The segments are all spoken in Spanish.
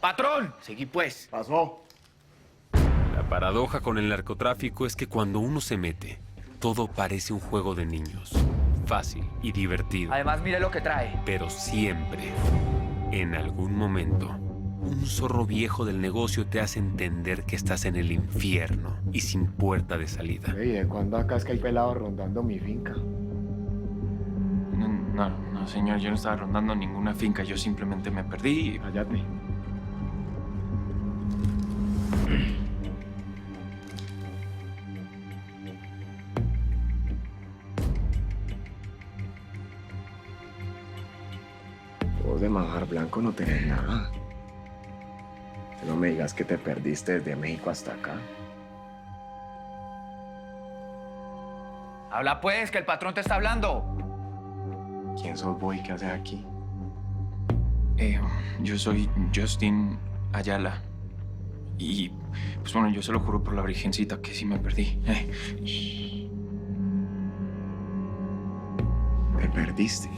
¡Patrón! Seguí pues. Pasó. La paradoja con el narcotráfico es que cuando uno se mete, todo parece un juego de niños. Fácil y divertido. Además, mire lo que trae. Pero siempre, en algún momento, un zorro viejo del negocio te hace entender que estás en el infierno y sin puerta de salida. Ey, ¿de cuándo acá es que hay pelado rondando mi finca? No, señor, yo no estaba rondando ninguna finca, yo simplemente me perdí. Cállate. Vos de manjar blanco no tenés nada. No me digas que te perdiste desde México hasta acá. Habla pues, que el patrón te está hablando. ¿Quién sos vos y qué haces aquí? Yo soy Justin Ayala. Y, pues bueno, yo se lo juro por la virgencita que sí me perdí. Te perdiste.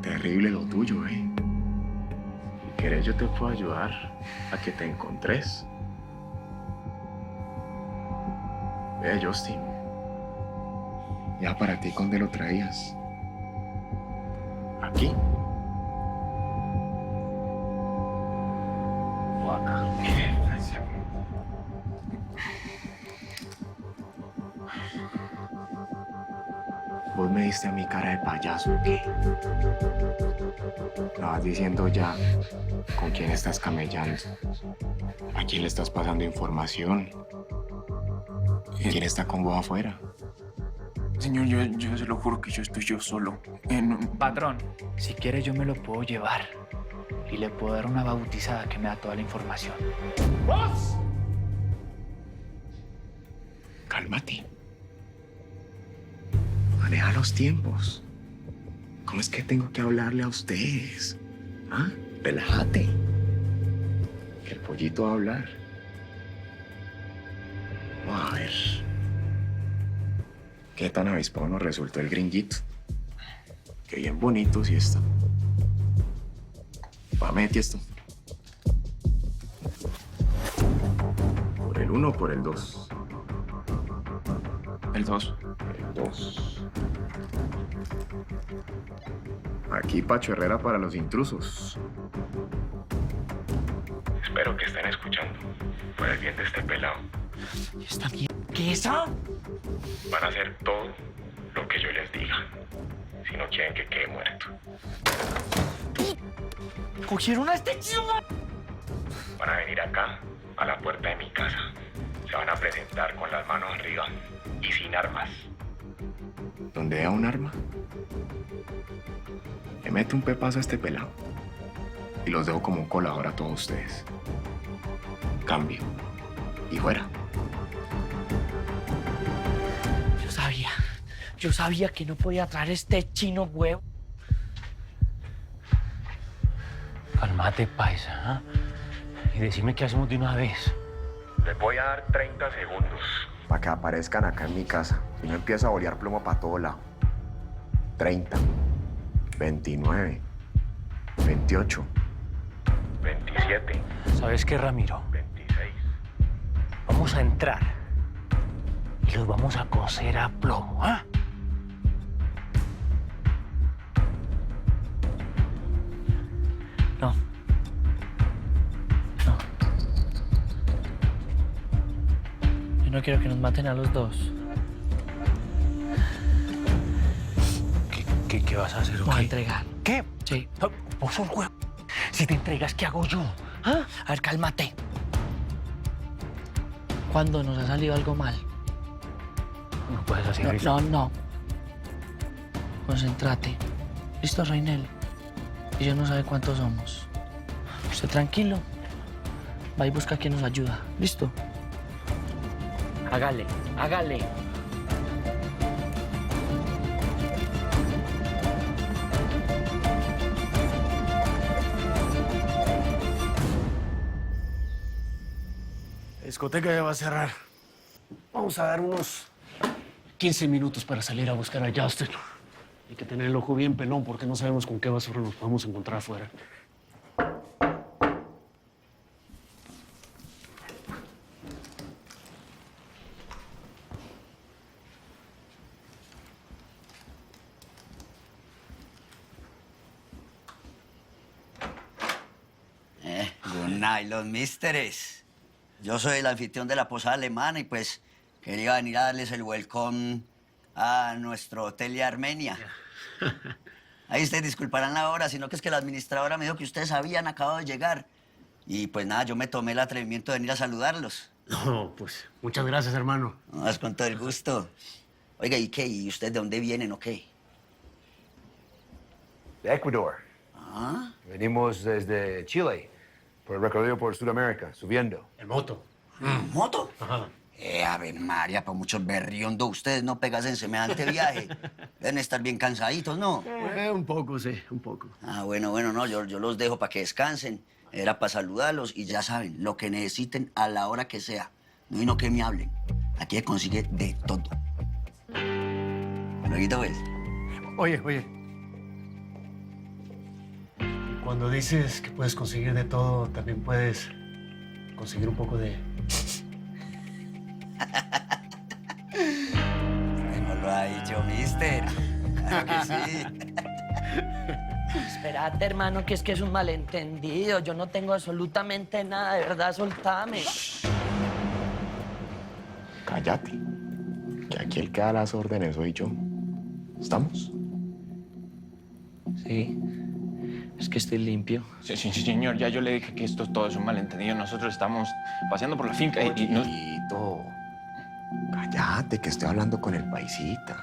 Terrible lo tuyo, ¿eh? Si querés, yo te puedo ayudar a que te encontres. Ve, Justin. Ya para ti, ¿dónde lo traías? ¿Aquí? ¿O acá? Vos me diste a mi cara de payaso, ¿qué? Estabas diciendo ya con quién estás camellando, a quién le estás pasando información, quién está con vos afuera. Señor, yo se lo juro que yo estoy yo solo. Patrón, si quiere yo me lo puedo llevar. Y le puedo dar una bautizada que me da toda la información. ¡Vos! Cálmate. Maneja los tiempos. ¿Cómo es que tengo que hablarle a ustedes? ¿Ah? Relájate. Que el pollito va a hablar. Vamos a ver. ¿Qué tan avispado nos resultó el gringuito? Qué bien bonito sí está. Metí esto. ¿Por el 1 o por el 2? El 2. El 2. Aquí Pacho Herrera para los intrusos. Espero que estén escuchando. Por el bien de este pelado. ¿Y esta mierda qué es eso? Van a hacer todo lo que yo les diga. Si no quieren que quede muerto. ¿Cogieron a este chico? Van a venir acá, a la puerta de mi casa. Se van a presentar con las manos arriba y sin armas. ¿Donde haya un arma, le meto un pepazo a este pelado y los dejo como un colador a todos ustedes. Cambio. Y fuera. Yo sabía que no podía traer este chino huevo. Calmate, paisa, ¿eh? Y decime qué hacemos de una vez. Les voy a dar 30 segundos para que aparezcan acá en mi casa y no empiezo a bolear plomo para todo lado. 30, 29, 28, 27, ¿Sabes qué, Ramiro? 26. Vamos a entrar y los vamos a coser a plomo, ¿ah? No. Yo no quiero que nos maten a los dos. ¿Qué vas a hacer? Voy a ¿Qué? entregar. ¿Qué? Sí. No, vos sos huevo. Si te entregas, ¿qué hago yo? ¿Ah? A ver, cálmate. ¿Cuándo nos ha salido algo mal? No puedes hacer eso. No. Concéntrate. ¿Listo, Reinel? Y yo no sabe cuántos somos. Usted tranquilo. Va y busca quien nos ayuda. ¿Listo? Hágale. La discoteca ya va a cerrar. Vamos a dar unos 15 minutos para salir a buscar a Justin. Hay que tener el ojo bien pelón porque no sabemos con qué basura nos podemos encontrar afuera. Nylon Misteres. Yo soy el anfitrión de la posada alemana y pues quería venir a darles el welcome a nuestro hotel de Armenia. Ahí ustedes disculparán la hora, sino que es que la administradora me dijo que ustedes habían acabado de llegar. Y pues nada, yo me tomé el atrevimiento de venir a saludarlos. No, pues muchas gracias, hermano. No, es con todo el gusto. Oiga, ¿y qué? ¿Y ustedes de dónde vienen o qué? De Ecuador. Ah, Venimos desde Chile, por el recorrido por Sudamérica, subiendo. En moto. ¿moto? Ajá. Ave María, para muchos berriondo, ustedes no pegas en semejante viaje. Deben estar bien cansaditos, ¿no? Un poco, sí, un poco. Ah, bueno, no, yo los dejo para que descansen. Era para saludarlos y ya saben, lo que necesiten a la hora que sea. No y no que me hablen. Aquí se consigue de todo. Luego, pues. Oye. Cuando dices que puedes conseguir de todo, también puedes conseguir un poco de... No lo ha dicho, mister. Claro que sí. Espérate, hermano, que es un malentendido. Yo no tengo absolutamente nada, de verdad, soltame. Cállate, que aquí el que da las órdenes soy yo. ¿Estamos? Sí, es que estoy limpio. Sí, señor, ya yo le dije que esto todo es un malentendido. Nosotros estamos paseando por la finca y nos... Pollito, cállate, que estoy hablando con el paisita.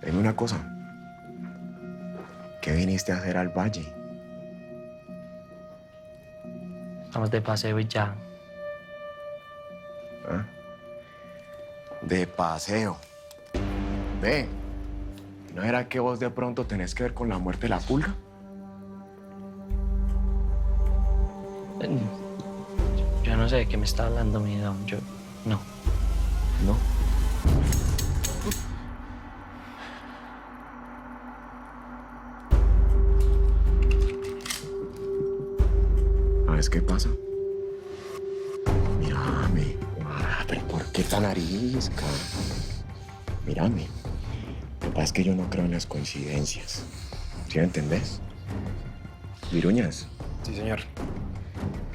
Dime una cosa. ¿Qué viniste a hacer al valle? Estamos de paseo y ya. ¿Ah? De paseo. Ve, ¿no era que vos de pronto tenés que ver con la muerte de la pulga? Yo no sé de qué me está hablando mi don. Yo no. No. ¿Sabes qué pasa? Mírame. Pero ¿por qué tan arisca? Mírame. Lo que pasa es que yo no creo en las coincidencias. ¿Sí me entendés? Viruñas, Sí, señor.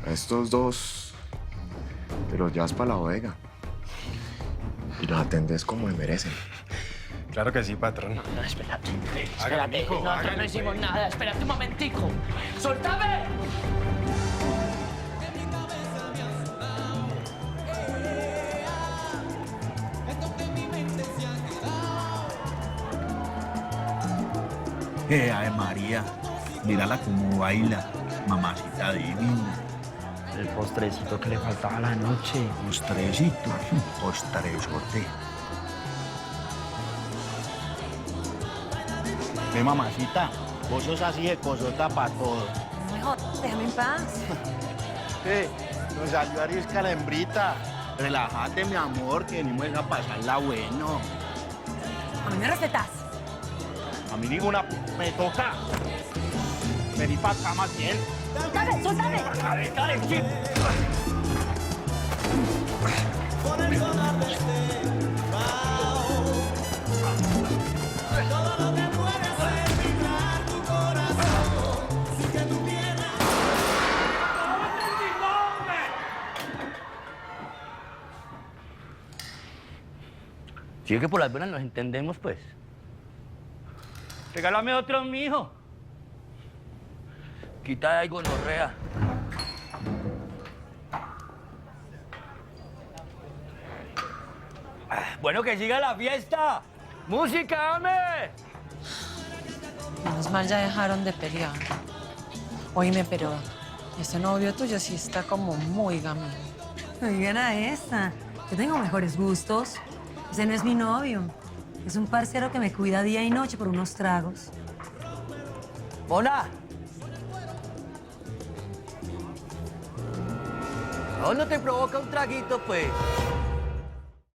a estos dos te los llevas para la bodega y los atendés como me merecen. Claro que sí, patrón. No, espérate. Espérate. Nosotros no hicimos nada. Espérate un momentico. ¡Soltame! Ave María, mírala cómo baila, mamacita divina. El postrecito que le faltaba a la noche. Postrecito, postrezote. Ve, mamacita, vos sos así de cosota para todo. No me jodas, déjame en paz. Nos salió arisca la hembrita. Relájate, mi amor, que venimos a pasarla bueno. A mí me respetas. A mí ninguna me toca. Vení pa' acá más bien. ¡Suéltame, suéltame! Karen, chip. Si es que por las buenas nos entendemos, pues. Regálame otro, mijo. Quita de ahí, gonorrea. Bueno, que siga la fiesta. ¡Música, hombre! Menos mal ya dejaron de pelear. Oíme, pero ese novio tuyo sí está como muy gamín. Oigan a esta. Yo tengo mejores gustos. Ese no es mi novio. Es un parcero que me cuida día y noche por unos tragos. ¡Mona! ¿No te provoca un traguito, pues?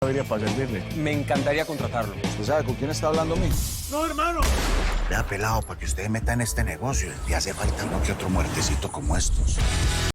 Debería para servirle. Me encantaría contratarlo. ¿Usted sabe con quién está hablando a mí? No, hermano. Vea, pelado, para que usted meta en este negocio, le hace falta uno que otro muertecito como estos.